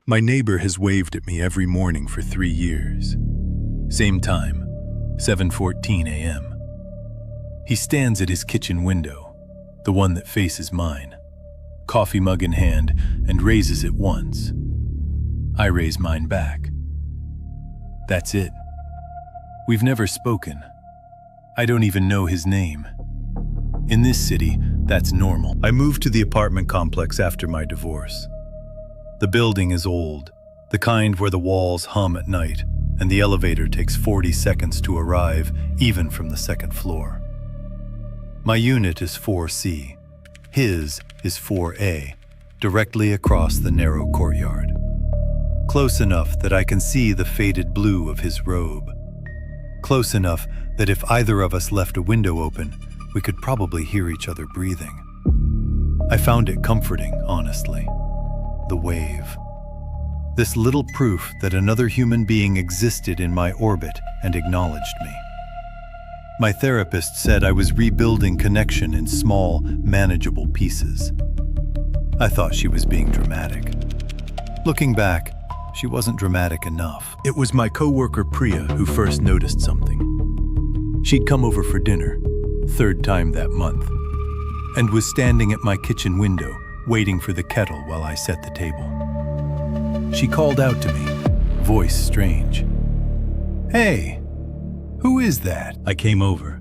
My neighbor has waved at me every morning for 3 years. Same time, 7:14 a.m. He stands at his kitchen window, the one that faces mine, coffee mug in hand, and raises it once. I raise mine back. That's it. We've never spoken. I don't even know his name. In this city, that's normal. I moved to the apartment complex after my divorce. The building is old, the kind where the walls hum at night, and the elevator takes 40 seconds to arrive, even from the second floor. My unit is 4C. His is 4A, directly across the narrow courtyard. Close enough that I can see the faded blue of his robe. Close enough that if either of us left a window open, we could probably hear each other breathing. I found it comforting, honestly. The wave. This little proof that another human being existed in my orbit and acknowledged me. My therapist said I was rebuilding connection in small, manageable pieces. I thought she was being dramatic. Looking back, she wasn't dramatic enough. It was my coworker Priya who first noticed something. She'd come over for dinner, 3rd time that month, and was standing at my kitchen window, waiting for the kettle while I set the table. She called out to me, voice strange. "Hey, who is that?" I came over,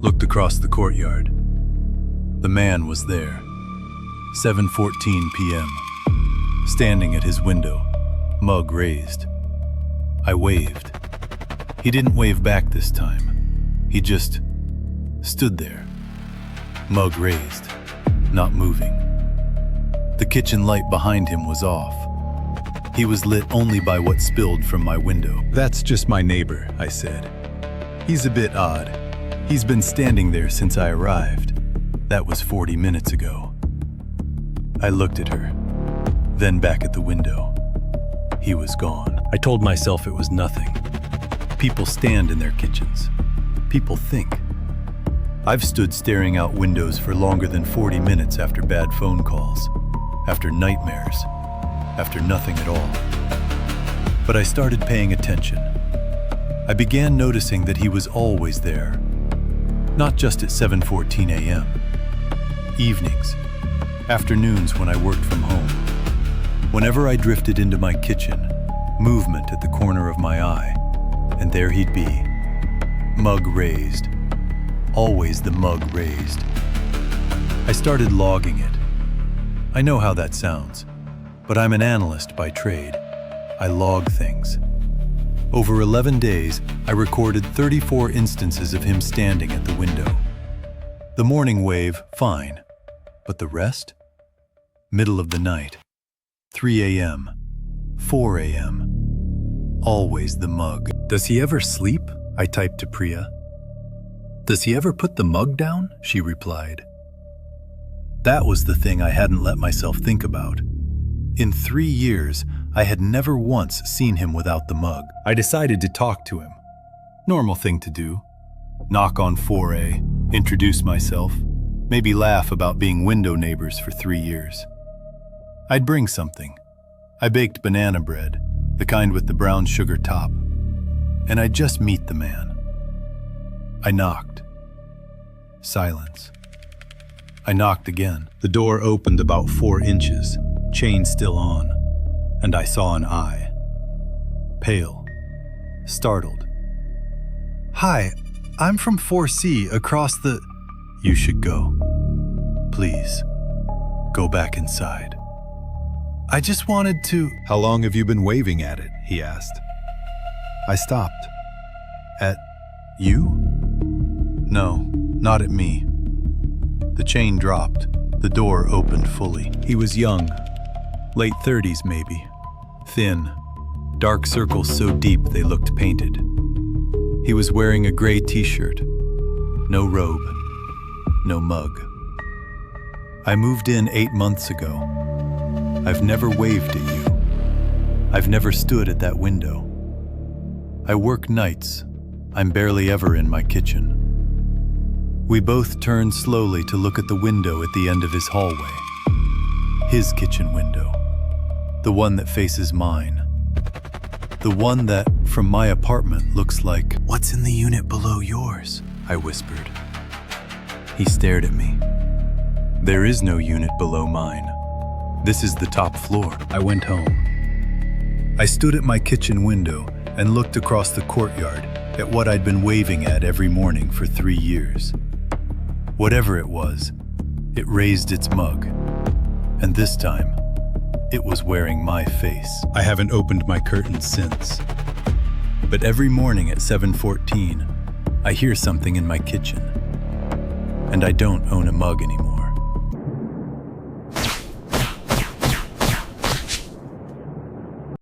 looked across the courtyard. The man was there, 7:14 p.m., standing at his window, mug raised. I waved. He didn't wave back this time. He just stood there, mug raised, not moving. The kitchen light behind him was off. He was lit only by what spilled from my window. "That's just my neighbor," I said. "He's a bit odd. He's been standing there since I arrived. That was 40 minutes ago." I looked at her, then back at the window. He was gone. I told myself it was nothing. People stand in their kitchens. People think. I've stood staring out windows for longer than 40 minutes after bad phone calls, after nightmares, after nothing at all. But I started paying attention. I began noticing that he was always there, not just at 7:14 a.m. Evenings, afternoons when I worked from home. Whenever I drifted into my kitchen, movement at the corner of my eye, and there he'd be, mug raised. Always the mug raised. I started logging it. I know how that sounds, but I'm an analyst by trade. I log things. Over 11 days, I recorded 34 instances of him standing at the window. The morning wave, fine. But the rest? Middle of the night. 3 a.m. 4 a.m. Always the mug. "Does he ever sleep?" I typed to Priya. "Does he ever put the mug down?" she replied. That was the thing I hadn't let myself think about. In 3 years, I had never once seen him without the mug. I decided to talk to him. Normal thing to do. Knock on 4A, introduce myself, maybe laugh about being window neighbors for 3 years. I'd bring something. I baked banana bread, the kind with the brown sugar top, and I'd just meet the man. I knocked. Silence. I knocked again. The door opened about 4 inches, chain still on, and I saw an eye. Pale. Startled. "Hi, I'm from 4C across the..." "You should go. Please, go back inside." "I just wanted to..." "How long have you been waving at it?" he asked. I stopped. "At you?" "No, not at me." The chain dropped. The door opened fully. He was young, late 30s maybe. Thin, dark circles so deep they looked painted. He was wearing a gray t-shirt. No robe. No mug. "I moved in 8 months ago. I've never waved at you. I've never stood at that window. I work nights. I'm barely ever in my kitchen." We both turned slowly to look at the window at the end of his hallway. His kitchen window. The one that faces mine. The one that, from my apartment, looks like, "What's in the unit below yours?" I whispered. He stared at me. "There is no unit below mine. This is the top floor." I went home. I stood at my kitchen window and looked across the courtyard at what I'd been waving at every morning for 3 years. Whatever it was, it raised its mug. And this time, it was wearing my face. I haven't opened my curtains since. But every morning at 7:14, I hear something in my kitchen. And I don't own a mug anymore.